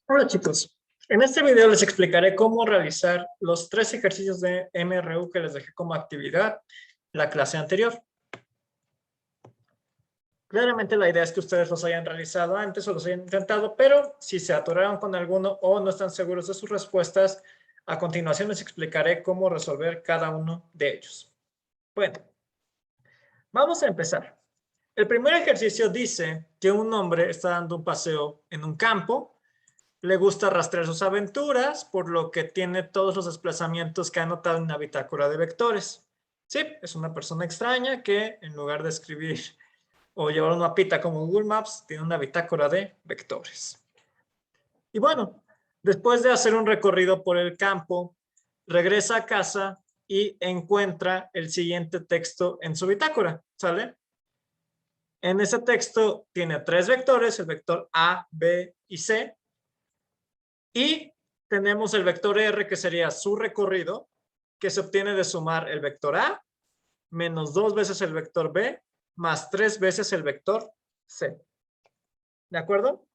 Hola chicos, en este video les explicaré cómo realizar los 3 ejercicios de MRU que les dejé como actividad en la clase anterior. Claramente la idea es que ustedes los hayan realizado antes o los hayan intentado, pero si se atoraron con alguno o no están seguros de sus respuestas, a continuación les explicaré cómo resolver cada uno de ellos. Bueno, vamos a empezar. El primer ejercicio dice que un hombre está dando un paseo en un campo. Le gusta rastrear sus aventuras, por lo que tiene todos los desplazamientos que ha anotado en una bitácora de vectores. Sí, es una persona extraña que en lugar de escribir o llevar una mapita como Google Maps, tiene una bitácora de vectores. Y bueno, después de hacer un recorrido por el campo, regresa a casa y encuentra el siguiente texto en su bitácora, ¿sale? En ese texto tiene 3 vectores, el vector A, B y C. Y tenemos el vector R, que sería su recorrido, que se obtiene de sumar el vector A, menos 2 veces el vector B, más 3 veces el vector C. ¿De acuerdo?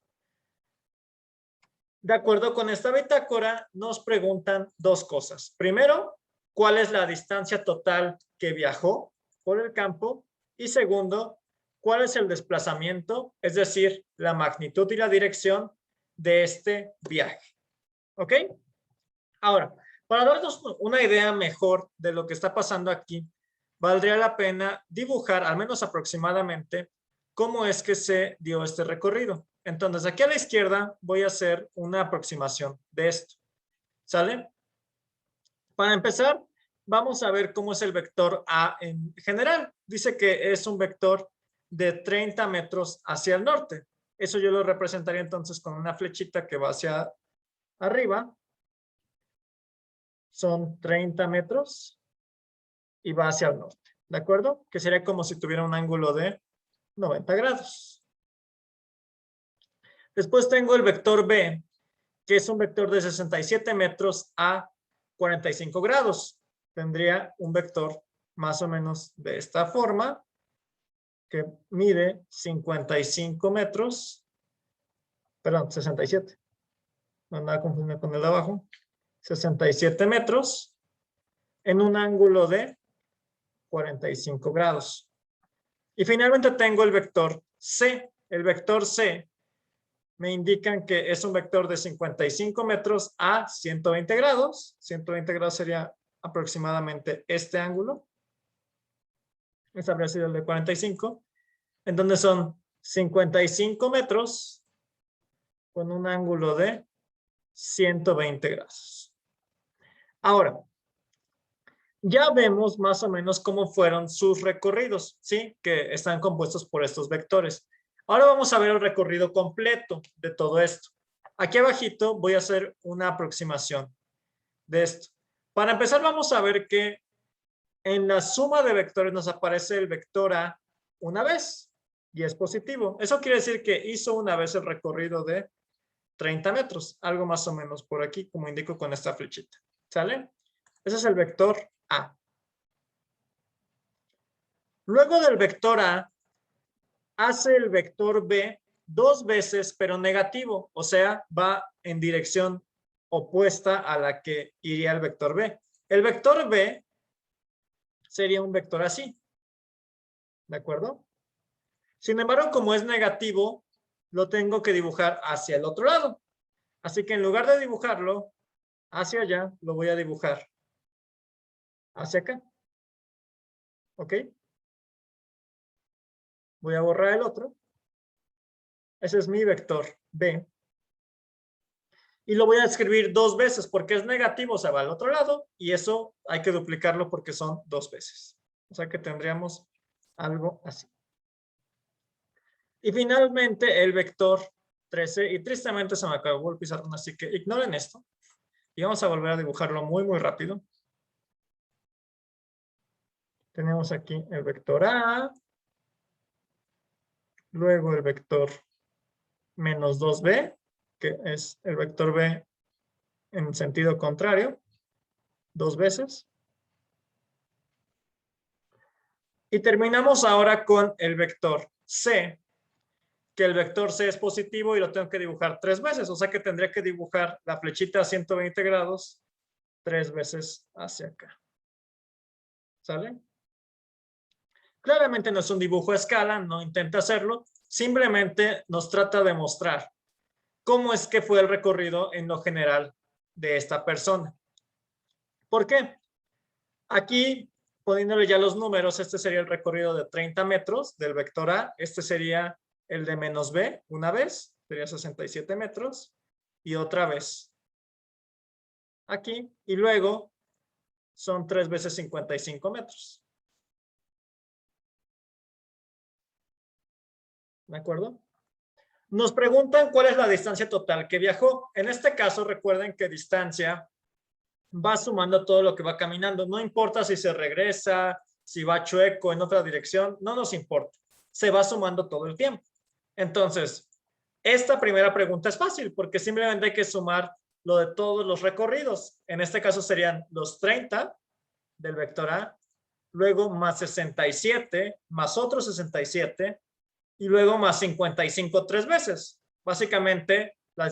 De acuerdo con esta bitácora, nos preguntan 2 cosas. Primero, ¿cuál es la distancia total que viajó por el campo? Y segundo, ¿cuál es el desplazamiento, es decir, la magnitud y la dirección de este viaje? ¿Ok? Ahora, para darnos una idea mejor de lo que está pasando aquí, valdría la pena dibujar, al menos aproximadamente, cómo es que se dio este recorrido. Entonces, aquí a la izquierda voy a hacer una aproximación de esto. ¿Sale? Para empezar, vamos a ver cómo es el vector A en general. Dice que es un vector de 30 metros hacia el norte. Eso yo lo representaría entonces con una flechita que va hacia arriba. Son 30 metros y va hacia el norte, ¿de acuerdo? Que sería como si tuviera un ángulo de 90 grados. Después tengo el vector B, que es un vector de 67 metros a 45 grados. Tendría un vector más o menos de esta forma, que mide 55 metros, perdón, 67. No nada confundir con el de abajo. 67 metros en un ángulo de 45 grados. Y finalmente tengo el vector C. El vector C me indican que es un vector de 55 metros a 120 grados. 120 grados sería aproximadamente este ángulo. Este habría sido el de 45. En donde son 55 metros con un ángulo de 120 grados. Ahora, ya vemos más o menos cómo fueron sus recorridos, ¿sí? Que están compuestos por estos vectores. Ahora vamos a ver el recorrido completo de todo esto. Aquí abajito voy a hacer una aproximación de esto. Para empezar vamos a ver que en la suma de vectores nos aparece el vector A una vez y es positivo. Eso quiere decir que hizo una vez el recorrido de 30 metros, algo más o menos por aquí, como indico con esta flechita. ¿Sale? Ese es el vector A. Luego del vector A, hace el vector B 2 veces, pero negativo, o sea, va en dirección opuesta a la que iría el vector B. El vector B sería un vector así, ¿de acuerdo? Sin embargo, como es negativo, lo tengo que dibujar hacia el otro lado. Así que en lugar de dibujarlo hacia allá, lo voy a dibujar hacia acá. ¿Ok? Voy a borrar el otro. Ese es mi vector B. Y lo voy a escribir 2 veces porque es negativo, o sea, va al otro lado. Y eso hay que duplicarlo porque son 2 veces. O sea que tendríamos algo así. Y finalmente el vector 13. Y tristemente se me acabó el pizarrón, así que ignoren esto. Y vamos a volver a dibujarlo muy, muy rápido. Tenemos aquí el vector A. Luego el vector menos 2b, que es el vector B en sentido contrario, 2 veces. Y terminamos ahora con el vector C, que el vector C es positivo y lo tengo que dibujar 3 veces. O sea que tendría que dibujar la flechita a 120 grados 3 veces hacia acá. ¿Sale? Claramente no es un dibujo a escala, no intenta hacerlo. Simplemente nos trata de mostrar cómo es que fue el recorrido en lo general de esta persona. ¿Por qué? Aquí, poniéndole ya los números, este sería el recorrido de 30 metros del vector A. Este sería el de menos B, una vez, sería 67 metros. Y otra vez aquí. Y luego son 3 veces 55 metros. ¿De acuerdo? Nos preguntan cuál es la distancia total que viajó. En este caso, recuerden que distancia va sumando todo lo que va caminando. No importa si se regresa, si va chueco en otra dirección, no nos importa. Se va sumando todo el tiempo. Entonces, esta primera pregunta es fácil porque simplemente hay que sumar lo de todos los recorridos. En este caso serían los 30 del vector A, luego más 67, más otros 67 y luego más 55 3 veces. Básicamente, la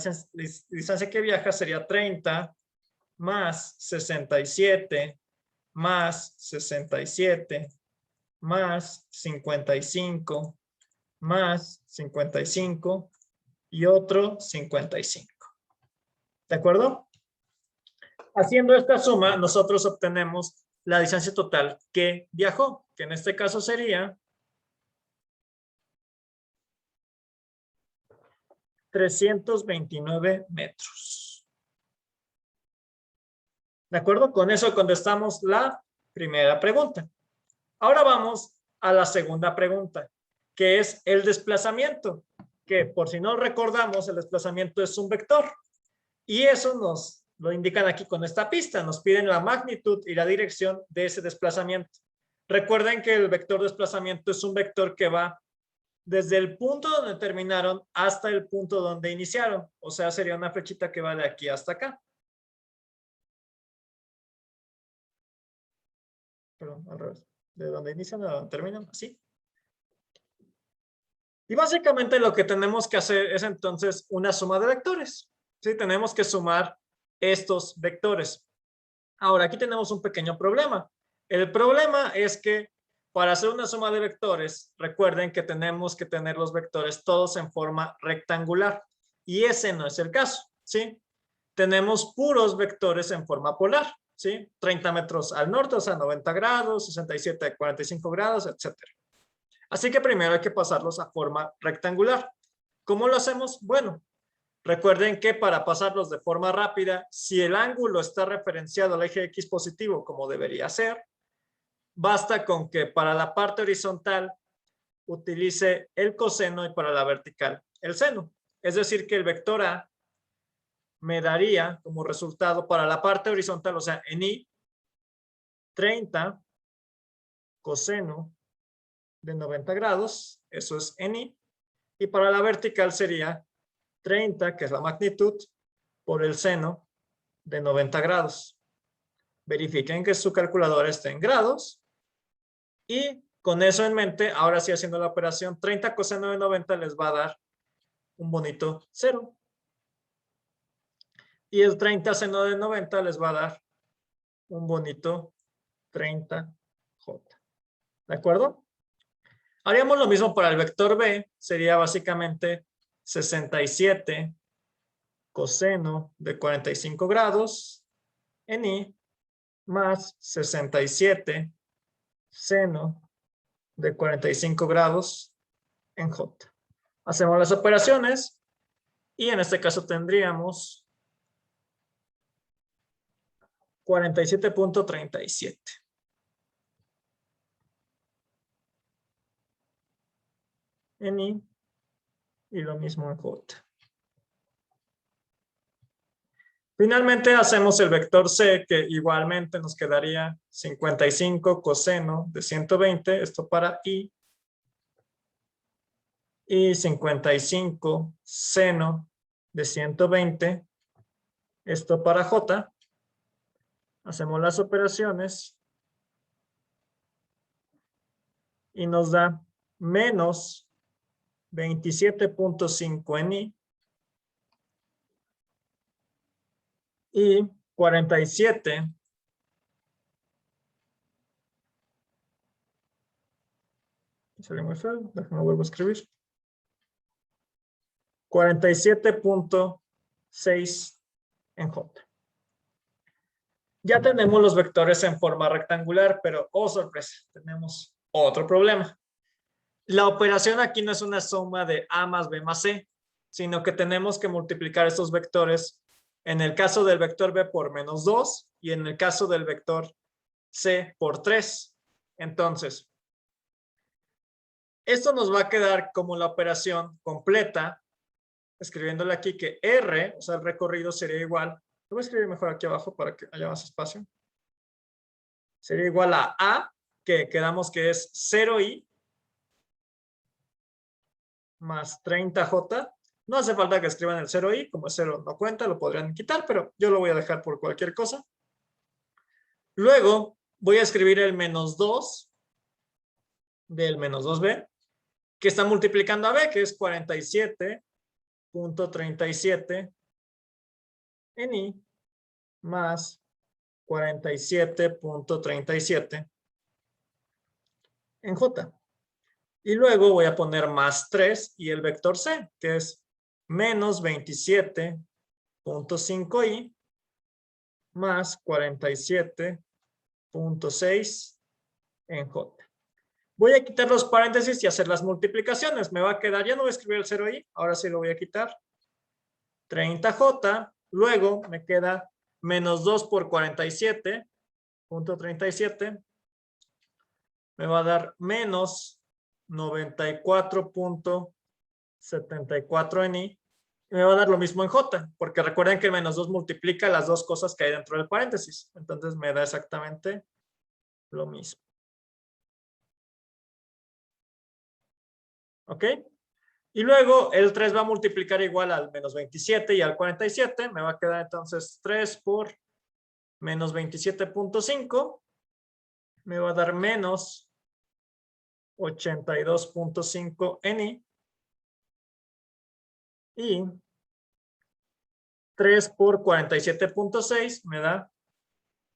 distancia que viaja sería 30 más 67 más 67 más 55 más 55 y otro 55. ¿De acuerdo? Haciendo esta suma, nosotros obtenemos la distancia total que viajó, que en este caso sería 329 metros. ¿De acuerdo? Con eso contestamos la primera pregunta. Ahora vamos a la segunda pregunta, que es el desplazamiento, que por si no recordamos, el desplazamiento es un vector. Y eso nos lo indican aquí con esta pista. Nos piden la magnitud y la dirección de ese desplazamiento. Recuerden que el vector desplazamiento es un vector que va desde el punto donde terminaron hasta el punto donde iniciaron. O sea, sería una flechita que va de aquí hasta acá. Perdón, al revés. De donde inician a donde terminan, así. Y básicamente lo que tenemos que hacer es entonces una suma de vectores. ¿Sí? Tenemos que sumar estos vectores. Ahora, aquí tenemos un pequeño problema. El problema es que para hacer una suma de vectores, recuerden que tenemos que tener los vectores todos en forma rectangular. Y ese no es el caso, ¿sí? Tenemos puros vectores en forma polar, ¿sí? 30 metros al norte, o sea, 90 grados, 67 a 45 grados, etcétera. Así que primero hay que pasarlos a forma rectangular. ¿Cómo lo hacemos? Bueno, recuerden que para pasarlos de forma rápida, si el ángulo está referenciado al eje X positivo, como debería ser, basta con que para la parte horizontal utilice el coseno y para la vertical el seno. Es decir, que el vector A me daría como resultado para la parte horizontal, o sea, en Y, 30 coseno de 90 grados, eso es en Y, y para la vertical sería 30, que es la magnitud, por el seno de 90 grados. Verifiquen que su calculadora esté en grados y con eso en mente, ahora sí haciendo la operación, 30 coseno de 90 les va a dar un bonito 0. Y el 30 seno de 90 les va a dar un bonito 30J. ¿De acuerdo? Haríamos lo mismo para el vector B, sería básicamente 67 coseno de 45 grados en Y más 67 seno de 45 grados en J. Hacemos las operaciones y en este caso tendríamos 47.37. En Y y lo mismo en J. Finalmente hacemos el vector C, que igualmente nos quedaría 55 coseno de 120, esto para Y, y 55 seno de 120, esto para J. Hacemos las operaciones y nos da menos 27.5 en I y 47. Salió muy feo, déjame vuelvo a escribir. 47.6 en J. Ya tenemos los vectores en forma rectangular, pero, oh sorpresa, tenemos otro problema. La operación aquí no es una suma de A más B más C, sino que tenemos que multiplicar estos vectores, en el caso del vector B por -2 y en el caso del vector C por 3. Entonces, esto nos va a quedar como la operación completa, escribiéndole aquí que R, o sea, el recorrido sería igual. Lo voy a escribir mejor aquí abajo para que haya más espacio. Sería igual a A, que quedamos que es 0I más 30J. No hace falta que escriban el 0i, como el 0 no cuenta, lo podrían quitar, pero yo lo voy a dejar por cualquier cosa. Luego voy a escribir el -2 del -2b, que está multiplicando a b, que es 47.37 en i más 47.37 en j. Y luego voy a poner más 3 y el vector c, que es menos 27.5i más 47.6 en j. Voy a quitar los paréntesis y hacer las multiplicaciones. Me va a quedar, ya no voy a escribir el 0i, ahora sí lo voy a quitar. 30j, luego me queda -2 por 47.37. Me va a dar menos 94.74 en i. Y me va a dar lo mismo en j, porque recuerden que el -2 multiplica las dos cosas que hay dentro del paréntesis. Entonces me da exactamente lo mismo. ¿Ok? Y luego el 3 va a multiplicar igual al -27 y al 47. Me va a quedar entonces 3 por menos 27.5. Me va a dar menos 82.5 en i. Y 3 por 47.6 me da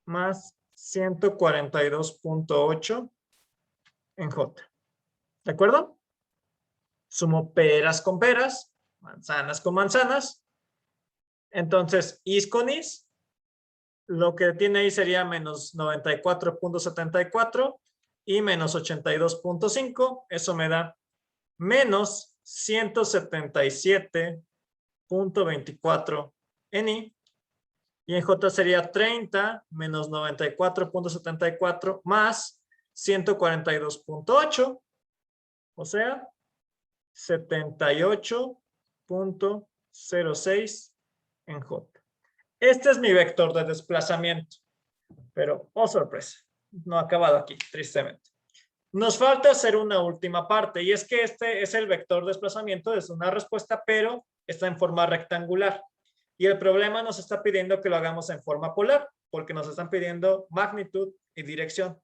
más 142.8 en j. ¿De acuerdo? Sumo peras con peras, manzanas con manzanas. Entonces, is con is, lo que tiene ahí sería menos 94.74 y menos 82.5. Eso me da menos 177.24 en i. Y en j sería 30 menos 94.74 más 142.8. O sea, 78.06 en j. Este es mi vector de desplazamiento. Pero, oh sorpresa, no ha acabado aquí, tristemente. Nos falta hacer una última parte, y es que este es el vector de desplazamiento, es una respuesta, pero está en forma rectangular. Y el problema nos está pidiendo que lo hagamos en forma polar, porque nos están pidiendo magnitud y dirección.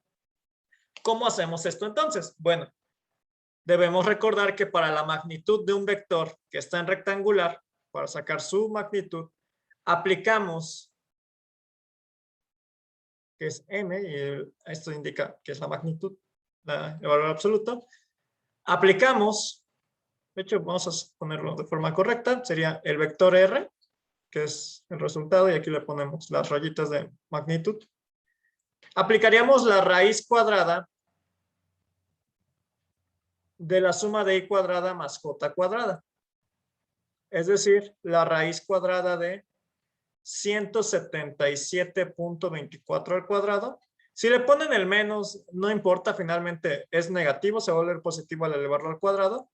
¿Cómo hacemos esto entonces? Bueno, debemos recordar que para la magnitud de un vector que está en rectangular, para sacar su magnitud, aplicamos, que es m, y esto indica que es la magnitud, el valor absoluto. Aplicamos, de hecho vamos a ponerlo de forma correcta, sería el vector r, que es el resultado, y aquí le ponemos las rayitas de magnitud. Aplicaríamos la raíz cuadrada de la suma de i cuadrada más j cuadrada. Es decir, la raíz cuadrada de 177.24 al cuadrado. Si le ponen el menos, no importa, finalmente es negativo, se va a volver positivo al elevarlo al cuadrado.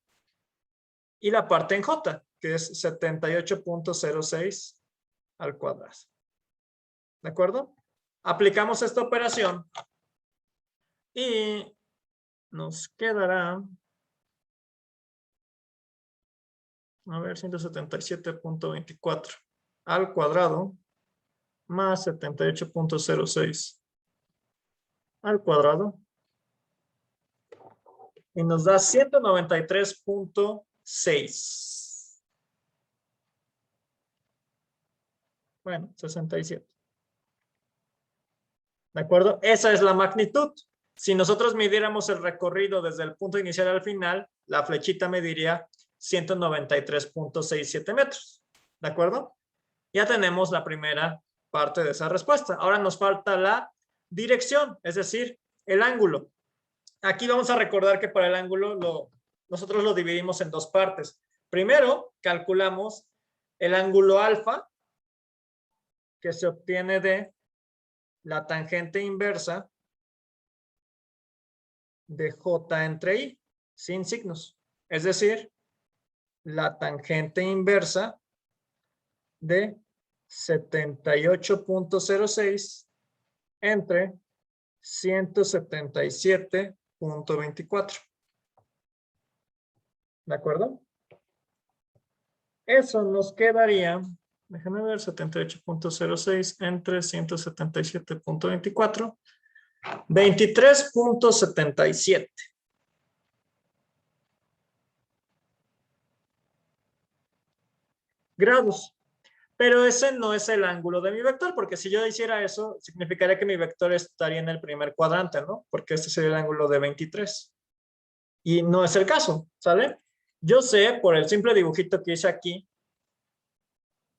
Y la parte en j, que es 78.06 al cuadrado. ¿De acuerdo? Aplicamos esta operación y nos quedará, a ver, 177.24 al cuadrado más 78.06 al cuadrado. Y nos da 193.06 6. Bueno, 67. ¿De acuerdo? Esa es la magnitud. Si nosotros midiéramos el recorrido desde el punto inicial al final, la flechita mediría 193.67 metros. ¿De acuerdo? Ya tenemos la primera parte de esa respuesta. Ahora nos falta la dirección, es decir, el ángulo. Aquí vamos a recordar que para el ángulo nosotros lo dividimos en dos partes. Primero, calculamos el ángulo alfa, que se obtiene de la tangente inversa de J entre I, sin signos. Es decir, la tangente inversa de 78.06 entre 177.24. ¿De acuerdo? Eso nos quedaría, déjenme ver, 78.06 entre 177.24, 23.77. grados. Pero ese no es el ángulo de mi vector, porque si yo hiciera eso, significaría que mi vector estaría en el primer cuadrante, ¿no? Porque este sería el ángulo de 23. Y no es el caso, ¿sale? Yo sé, por el simple dibujito que hice aquí,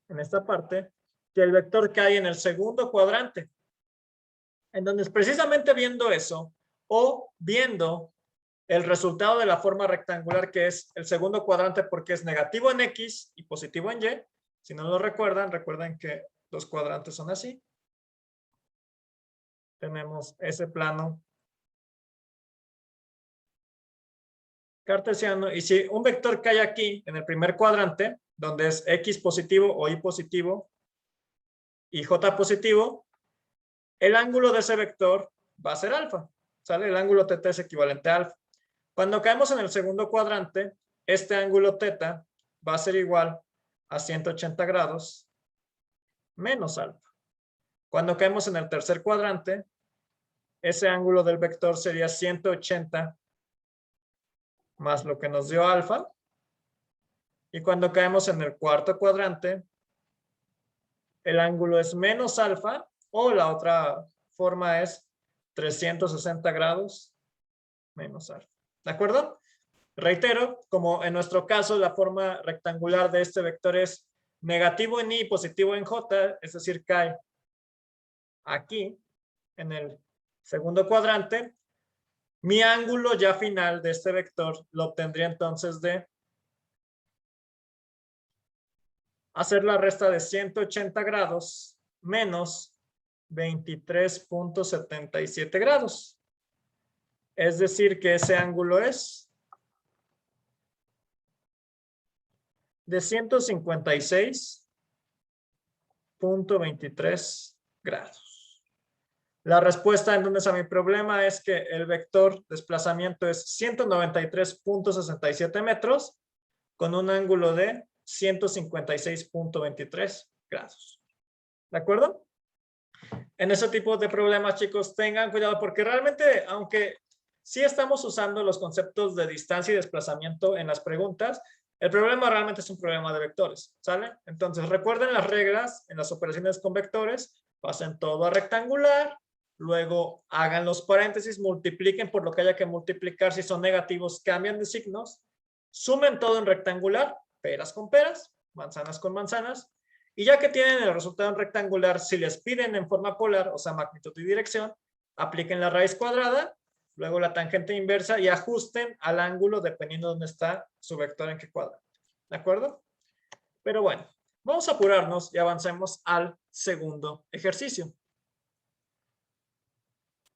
en esta parte, que el vector cae en el segundo cuadrante. Entonces, precisamente viendo eso, o viendo el resultado de la forma rectangular, que es el segundo cuadrante porque es negativo en X y positivo en Y. Si no lo recuerdan, recuerden que los cuadrantes son así. Tenemos ese plano cartesiano. Y si un vector cae aquí en el primer cuadrante, donde es X positivo o Y positivo y J positivo, el ángulo de ese vector va a ser alfa. ¿Sale? El ángulo θ es equivalente a alfa. Cuando caemos en el segundo cuadrante, este ángulo θ va a ser igual a 180 grados menos alfa. Cuando caemos en el tercer cuadrante, ese ángulo del vector sería 180 más lo que nos dio alfa. Y cuando caemos en el cuarto cuadrante, el ángulo es menos alfa, o la otra forma es 360 grados menos alfa. ¿De acuerdo? Reitero, como en nuestro caso la forma rectangular de este vector es negativo en Y, positivo en J, es decir, cae aquí en el segundo cuadrante, mi ángulo ya final de este vector lo obtendría entonces de hacer la resta de 180 grados menos 23.77 grados. Es decir, que ese ángulo es de 156.23 grados. La respuesta entonces a mi problema es que el vector desplazamiento es 193.67 metros con un ángulo de 156.23 grados. ¿De acuerdo? En ese tipo de problemas, chicos, tengan cuidado porque realmente, aunque sí estamos usando los conceptos de distancia y desplazamiento en las preguntas, el problema realmente es un problema de vectores, ¿sale? Entonces, recuerden las reglas en las operaciones con vectores, pasen todo a rectangular, luego hagan los paréntesis, multipliquen por lo que haya que multiplicar, si son negativos, cambian de signos, sumen todo en rectangular, peras con peras, manzanas con manzanas, y ya que tienen el resultado en rectangular, si les piden en forma polar, o sea, magnitud y dirección, apliquen la raíz cuadrada, luego la tangente inversa y ajusten al ángulo dependiendo de dónde está su vector en qué cuadrante. ¿De acuerdo? Pero bueno, vamos a apurarnos y avancemos al segundo ejercicio.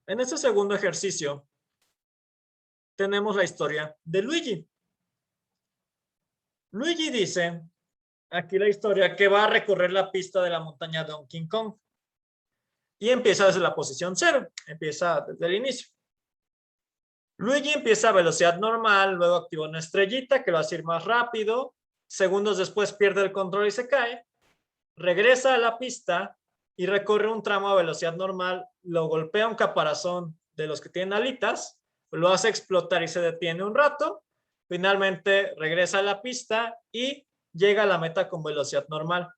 En este segundo ejercicio tenemos la historia de Luigi. Luigi dice, aquí la historia, que va a recorrer la pista de la montaña Donkey Kong. Y empieza desde la posición 0, empieza desde el inicio. Luigi empieza a velocidad normal, luego activa una estrellita que lo hace ir más rápido. Segundos después pierde el control y se cae. Regresa a la pista y recorre un tramo a velocidad normal. Lo golpea un caparazón de los que tienen alitas. Lo hace explotar y se detiene un rato. finalmente regresa a la pista y llega a la meta con velocidad normal.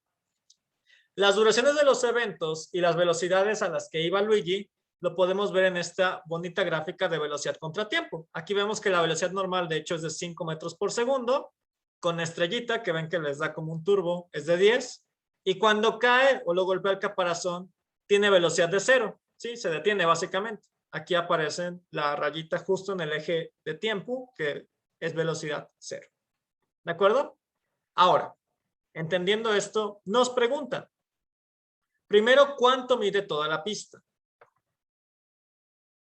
Las duraciones de los eventos y las velocidades a las que iba Luigi lo podemos ver en esta bonita gráfica de velocidad contra tiempo. Aquí vemos que la velocidad normal de hecho es de 5 metros por segundo, con estrellita que ven que les da como un turbo, es de 10, y cuando cae o lo golpea el caparazón, tiene velocidad de 0, ¿sí? Se detiene básicamente. Aquí aparece la rayita justo en el eje de tiempo, que es velocidad 0. ¿De acuerdo? Ahora, entendiendo esto, nos preguntan, primero, ¿cuánto mide toda la pista?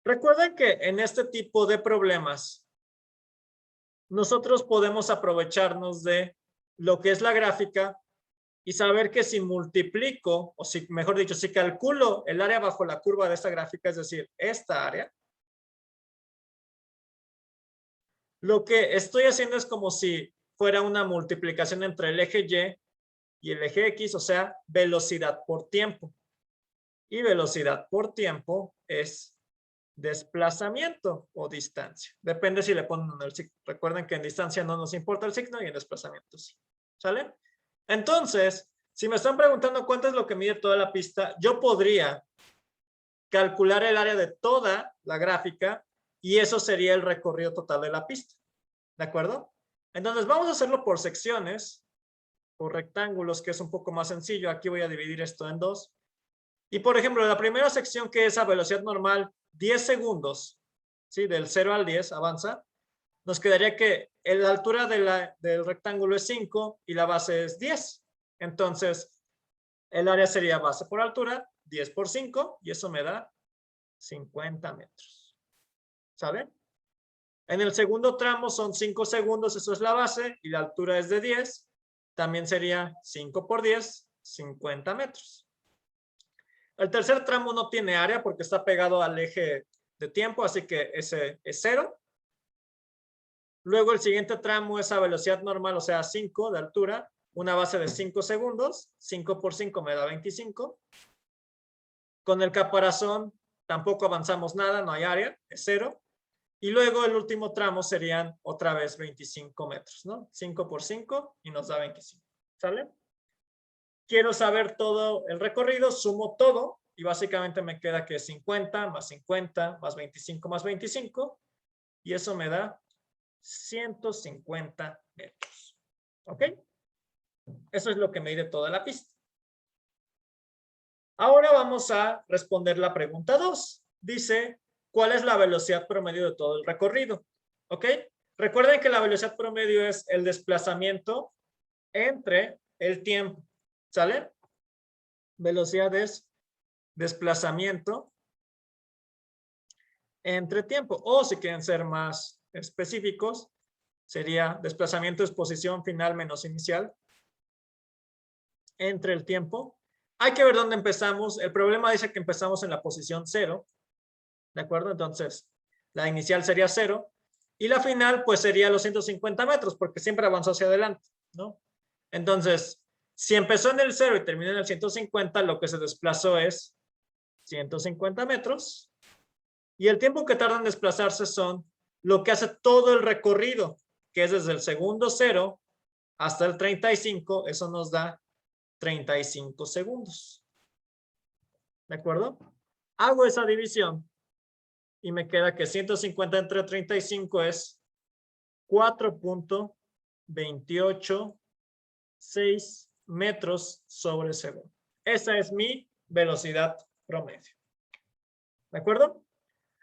Recuerden que en este tipo de problemas, nosotros podemos aprovecharnos de lo que es la gráfica y saber que si multiplico, o si, mejor dicho, si calculo el área bajo la curva de esta gráfica, es decir, esta área, lo que estoy haciendo es como si fuera una multiplicación entre el eje y el eje X, o sea, velocidad por tiempo. Y velocidad por tiempo es desplazamiento o distancia. Depende si le ponen el signo. Recuerden que en distancia no nos importa el signo y en desplazamiento sí. ¿Sale? Entonces, si me están preguntando cuánto es lo que mide toda la pista, yo podría calcular el área de toda la gráfica y eso sería el recorrido total de la pista. ¿De acuerdo? Entonces, vamos a hacerlo por secciones, por rectángulos, que es un poco más sencillo. Aquí voy a dividir esto en dos. Y, por ejemplo, la primera sección, que es a velocidad normal, 10 segundos, ¿sí? Del 0 al 10 avanza. Nos quedaría que la altura del rectángulo es 5 y la base es 10. Entonces, el área sería base por altura, 10 por 5, y eso me da 50 metros. ¿Sale? En el segundo tramo son 5 segundos, eso es la base, y la altura es de 10. También sería 5 por 10, 50 metros. El tercer tramo no tiene área porque está pegado al eje de tiempo, así que ese es 0. Luego el siguiente tramo es a velocidad normal, o sea, 5 de altura, una base de 5 segundos, 5 por 5 me da 25. Con el caparazón tampoco avanzamos nada, no hay área, es 0. Y luego el último tramo serían otra vez 25 metros, ¿no? 5 por 5 y nos da 25, ¿sale? Quiero saber todo el recorrido, sumo todo y básicamente me queda que 50 más 50 más 25 más 25 y eso me da 150 metros. ¿Ok? Eso es lo que me mide toda la pista. Ahora vamos a responder la pregunta 2. Dice, ¿cuál es la velocidad promedio de todo el recorrido? ¿Ok? Recuerden que la velocidad promedio es el desplazamiento entre el tiempo. ¿Sale? Velocidad es desplazamiento entre tiempo. O si quieren ser más específicos, sería desplazamiento es posición final menos inicial entre el tiempo. Hay que ver dónde empezamos. El problema dice que empezamos en la posición 0. ¿De acuerdo? Entonces, la inicial sería 0. Y la final, pues sería los 150 metros, porque siempre avanzó hacia adelante, ¿no? Entonces, si empezó en el 0 y terminó en el 150, lo que se desplazó es 150 metros. Y el tiempo que tarda en desplazarse son lo que hace todo el recorrido, que es desde el segundo 0 hasta el 35. Eso nos da 35 segundos. ¿De acuerdo? Hago esa división y me queda que 150 entre 35 es 4.286 metros sobre segundo. Esa es mi velocidad promedio. ¿De acuerdo?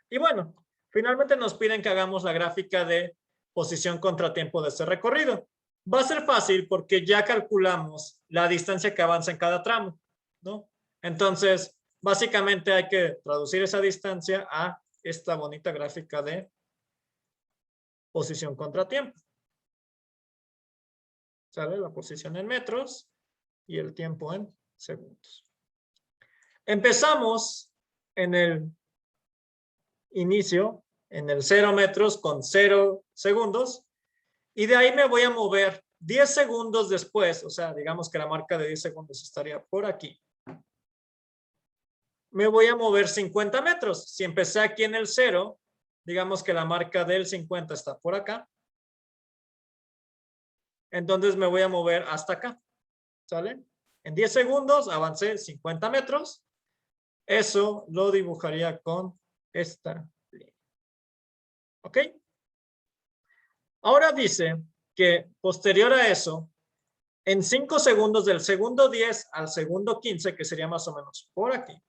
Y bueno, finalmente nos piden que hagamos la gráfica de posición contra tiempo de ese recorrido. Va a ser fácil porque ya calculamos la distancia que avanza en cada tramo, ¿no? Entonces, básicamente hay que traducir esa distancia a esta bonita gráfica de posición contra tiempo. ¿Sale? La posición en metros y el tiempo en segundos. Empezamos en el inicio, en el 0 metros con 0 segundos. Y de ahí me voy a mover 10 segundos después, o sea, digamos que la marca de 10 segundos estaría por aquí. Me voy a mover 50 metros. Si empecé aquí en el 0, digamos que la marca del 50 está por acá. entonces me voy a mover hasta acá. ¿Sale? En 10 segundos avancé 50 metros. Eso lo dibujaría con esta línea. ¿Ok? Ahora dice que posterior a eso, en 5 segundos del segundo 10 al segundo 15, que sería más o menos por aquí,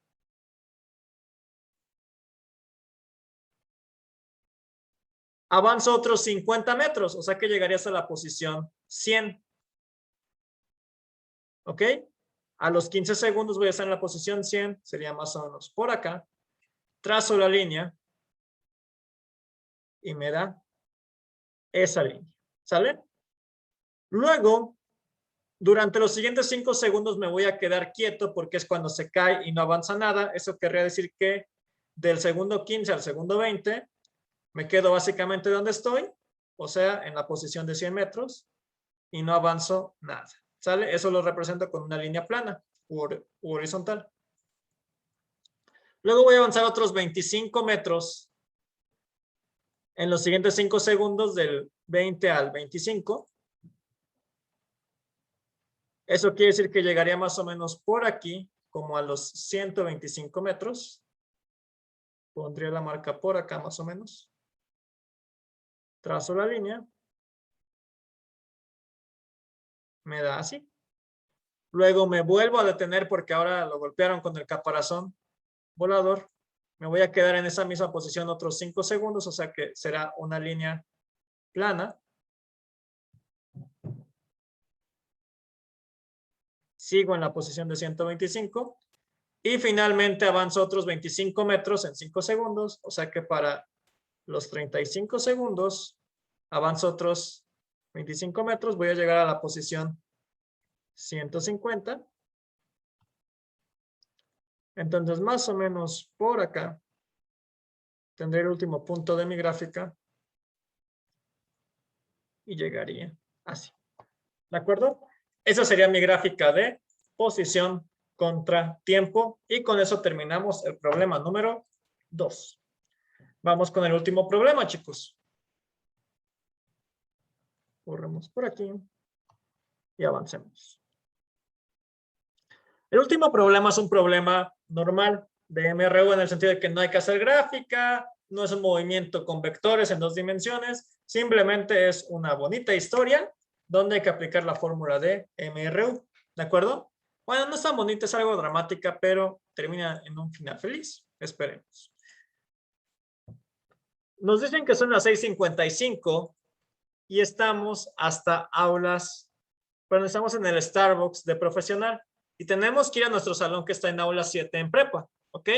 avanzo otros 50 metros, o sea que llegaría hasta la posición 100. ¿Ok? A los 15 segundos voy a estar en la posición 100, sería más o menos por acá. Trazo la línea y me da esa línea. ¿Sale? Luego, durante los siguientes 5 segundos me voy a quedar quieto porque es cuando se cae y no avanza nada. Eso querría decir que del segundo 15 al segundo 20 me quedo básicamente donde estoy, o sea, en la posición de 100 metros y no avanzo nada. ¿Sale? Eso lo represento con una línea plana u horizontal. Luego voy a avanzar otros 25 metros en los siguientes 5 segundos del 20 al 25. Eso quiere decir que llegaría más o menos por aquí, como a los 125 metros. Pondría la marca por acá más o menos. Trazo la línea. Me da así. Luego me vuelvo a detener porque ahora lo golpearon con el caparazón volador. Me voy a quedar en esa misma posición otros 5 segundos, o sea que será una línea plana. Sigo en la posición de 125 y finalmente avanzo otros 25 metros en 5 segundos, o sea que para los 35 segundos avanzo otros 25 metros, voy a llegar a la posición 150. Entonces más o menos por acá tendré el último punto de mi gráfica y llegaría así. ¿De acuerdo? Esa sería mi gráfica de posición contra tiempo y con eso terminamos el problema número 2. Vamos con el último problema, chicos. Corremos por aquí y avancemos. El último problema es un problema normal de MRU en el sentido de que no hay que hacer gráfica, no es un movimiento con vectores en 2 dimensiones, simplemente es una bonita historia donde hay que aplicar la fórmula de MRU, ¿de acuerdo? Bueno, no es tan bonita, es algo dramática, pero termina en un final feliz. Esperemos. Nos dicen que son las 6:55 y estamos hasta aulas, pero estamos en el Starbucks de profesional y tenemos que ir a nuestro salón que está en aula 7 en prepa, ¿ok?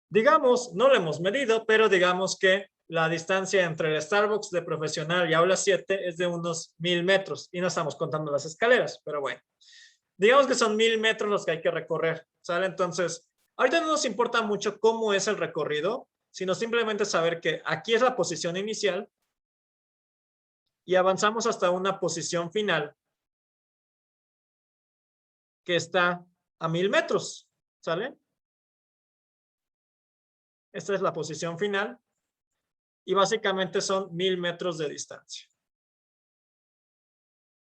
Digamos, no lo hemos medido, pero digamos que la distancia entre el Starbucks de profesional y aula 7 es de unos 1000 metros y no estamos contando las escaleras, pero bueno. Digamos que son 1000 metros los que hay que recorrer, ¿sale? Entonces, ahorita no nos importa mucho cómo es el recorrido, sino simplemente saber que aquí es la posición inicial y avanzamos hasta una posición final que está a 1000 metros, ¿sale? Esta es la posición final y básicamente son 1000 metros de distancia.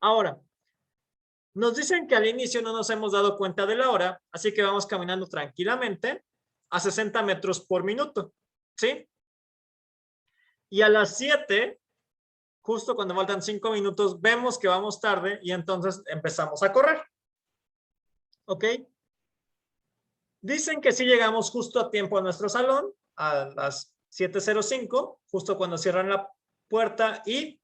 Ahora, nos dicen que al inicio no nos hemos dado cuenta de la hora, así que vamos caminando tranquilamente a 60 metros por minuto, ¿sí? Y a las 7, justo cuando faltan 5 minutos, vemos que vamos tarde y entonces empezamos a correr. ¿Ok? Dicen que sí llegamos justo a tiempo a nuestro salón, a las 7:05, justo cuando cierran la puerta y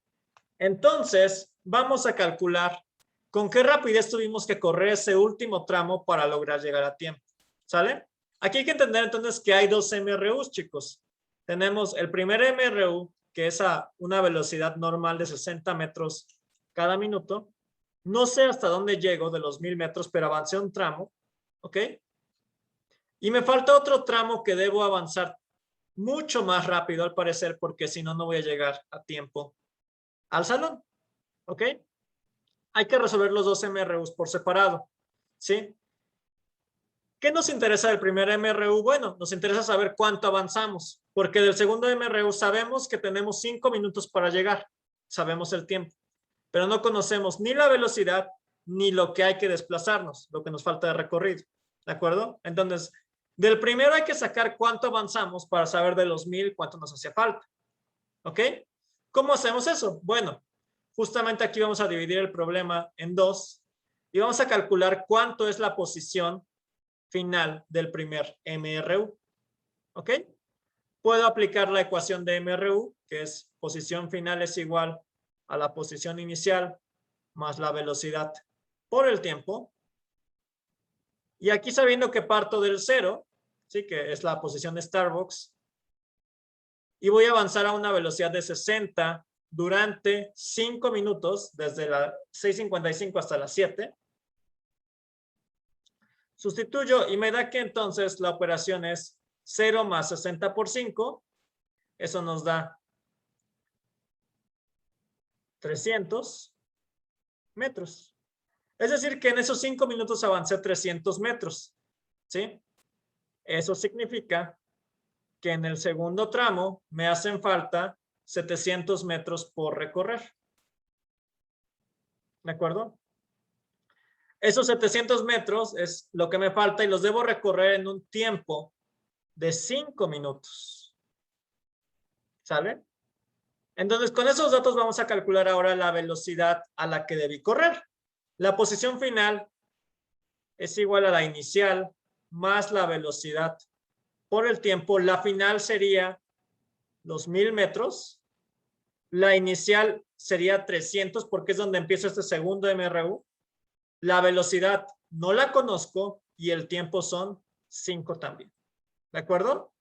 entonces vamos a calcular con qué rapidez tuvimos que correr ese último tramo para lograr llegar a tiempo. ¿Sale? Aquí hay que entender entonces que hay 2 MRUs, chicos. Tenemos el primer MRU, que es a una velocidad normal de 60 metros cada minuto. No sé hasta dónde llego de los 1000 metros, pero avancé un tramo. ¿Ok? Y me falta otro tramo que debo avanzar mucho más rápido al parecer, porque si no, no voy a llegar a tiempo al salón. ¿Ok? Hay que resolver los 2 MRUs por separado. ¿Sí? ¿Qué nos interesa del primer MRU? Bueno, nos interesa saber cuánto avanzamos, porque del segundo MRU sabemos que tenemos 5 minutos para llegar. Sabemos el tiempo. pero no conocemos ni la velocidad ni lo que hay que desplazarnos, lo que nos falta de recorrido. ¿De acuerdo? Entonces, del primero hay que sacar cuánto avanzamos para saber de los 1000 cuánto nos hacía falta. ¿Ok? ¿Cómo hacemos eso? Bueno, justamente aquí vamos a dividir el problema en dos y vamos a calcular cuánto es la posición final del primer MRU. ¿Ok? Puedo aplicar la ecuación de MRU, que es posición final es igual a la posición inicial más la velocidad por el tiempo. Y aquí sabiendo que parto del 0, ¿sí? Que es la posición de Starbucks, y voy a avanzar a una velocidad de 60 durante 5 minutos, desde las 6:55 hasta las 7. Sustituyo y me da que entonces la operación es 0 más 60 por 5. Eso nos da 300 metros. Es decir, que en esos 5 minutos avancé 300 metros. ¿Sí? Eso significa que en el segundo tramo me hacen falta 700 metros por recorrer. ¿De acuerdo? Esos 700 metros es lo que me falta y los debo recorrer en un tiempo de 5 minutos. ¿Sale? Entonces, con esos datos vamos a calcular ahora la velocidad a la que debí correr. La posición final es igual a la inicial más la velocidad por el tiempo. La final sería los 1000 metros. La inicial sería 300 porque es donde empieza este segundo MRU. La velocidad no la conozco y el tiempo son 5 también. ¿De acuerdo?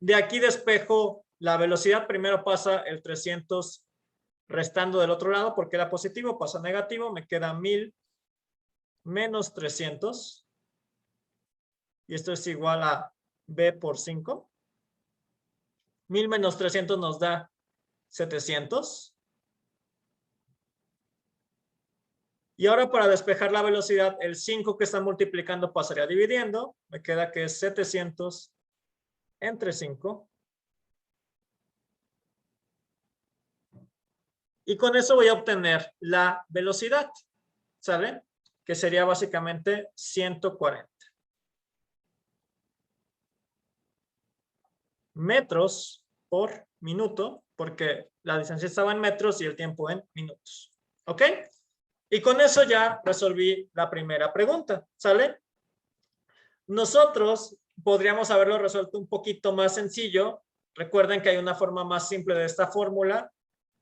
De aquí despejo la velocidad. Primero pasa el 300 restando del otro lado porque era positivo, pasa negativo. Me queda 1000 menos 300. Y esto es igual a B por 5. 1000 menos 300 nos da 700. Y ahora para despejar la velocidad, el 5 que está multiplicando pasaría dividiendo. Me queda que es 700 entre 5. Y con eso voy a obtener la velocidad. ¿Sale? Que sería básicamente 140 metros por minuto, porque la distancia estaba en metros y el tiempo en minutos. ¿Ok? Y con eso ya resolví la primera pregunta. ¿Sale? Nosotros podríamos haberlo resuelto un poquito más sencillo. Recuerden que hay una forma más simple de esta fórmula,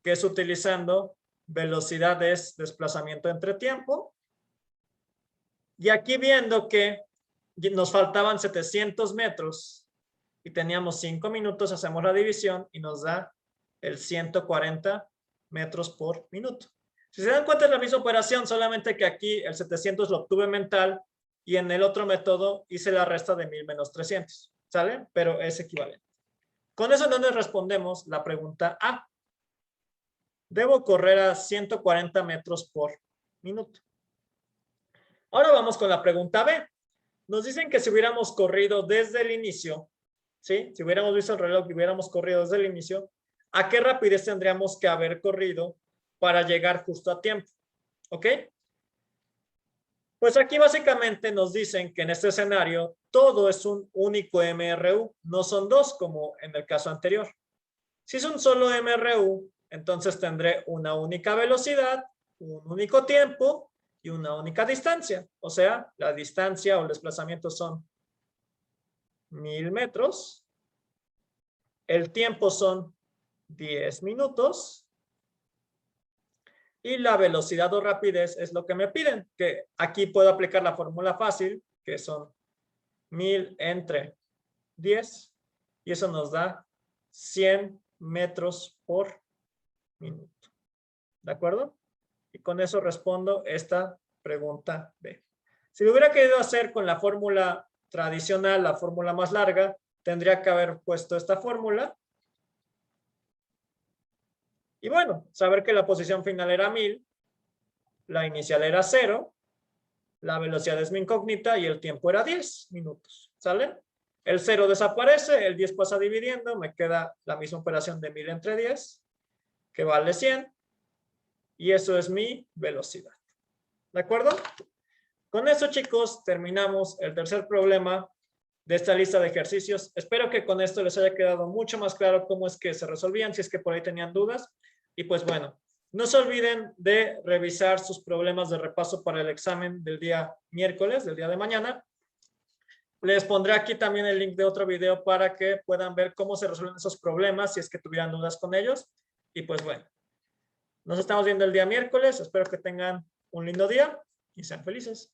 que es utilizando velocidades, desplazamiento entre tiempo. Y aquí viendo que nos faltaban 700 metros y teníamos 5 minutos, hacemos la división y nos da el 140 metros por minuto. Si se dan cuenta es la misma operación, solamente que aquí el 700 lo obtuve mental y en el otro método hice la resta de 1000 menos 300. ¿Sale? Pero es equivalente. Con eso entonces respondemos la pregunta A. Debo correr a 140 metros por minuto. Ahora vamos con la pregunta B. Nos dicen que si hubiéramos corrido desde el inicio, ¿sí? Si hubiéramos visto el reloj y hubiéramos corrido desde el inicio, ¿a qué rapidez tendríamos que haber corrido para llegar justo a tiempo? ¿Ok? Pues aquí básicamente nos dicen que en este escenario todo es un único MRU, no son dos como en el caso anterior. Si es un solo MRU, entonces tendré una única velocidad, un único tiempo y una única distancia. O sea, la distancia o el desplazamiento son 1000 metros. El tiempo son 10 minutos. Y la velocidad o rapidez es lo que me piden, que aquí puedo aplicar la fórmula fácil, que son 1000 entre 10, y eso nos da 100 metros por minuto. ¿De acuerdo? Y con eso respondo esta pregunta B. Si lo hubiera querido hacer con la fórmula tradicional, la fórmula más larga, tendría que haber puesto esta fórmula. Y bueno, saber que la posición final era 1000, la inicial era 0, la velocidad es mi incógnita y el tiempo era 10 minutos. ¿Sale? El 0 desaparece, el 10 pasa dividiendo, me queda la misma operación de 1000 entre 10, que vale 100. y eso es mi velocidad. ¿De acuerdo? Con eso, chicos, terminamos el tercer problema de esta lista de ejercicios. Espero que con esto les haya quedado mucho más claro cómo es que se resolvían, si es que por ahí tenían dudas. Y pues bueno, no se olviden de revisar sus problemas de repaso para el examen del día miércoles, del día de mañana. Les pondré aquí también el link de otro video para que puedan ver cómo se resuelven esos problemas si es que tuvieran dudas con ellos. Y pues bueno, nos estamos viendo el día miércoles. Espero que tengan un lindo día y sean felices.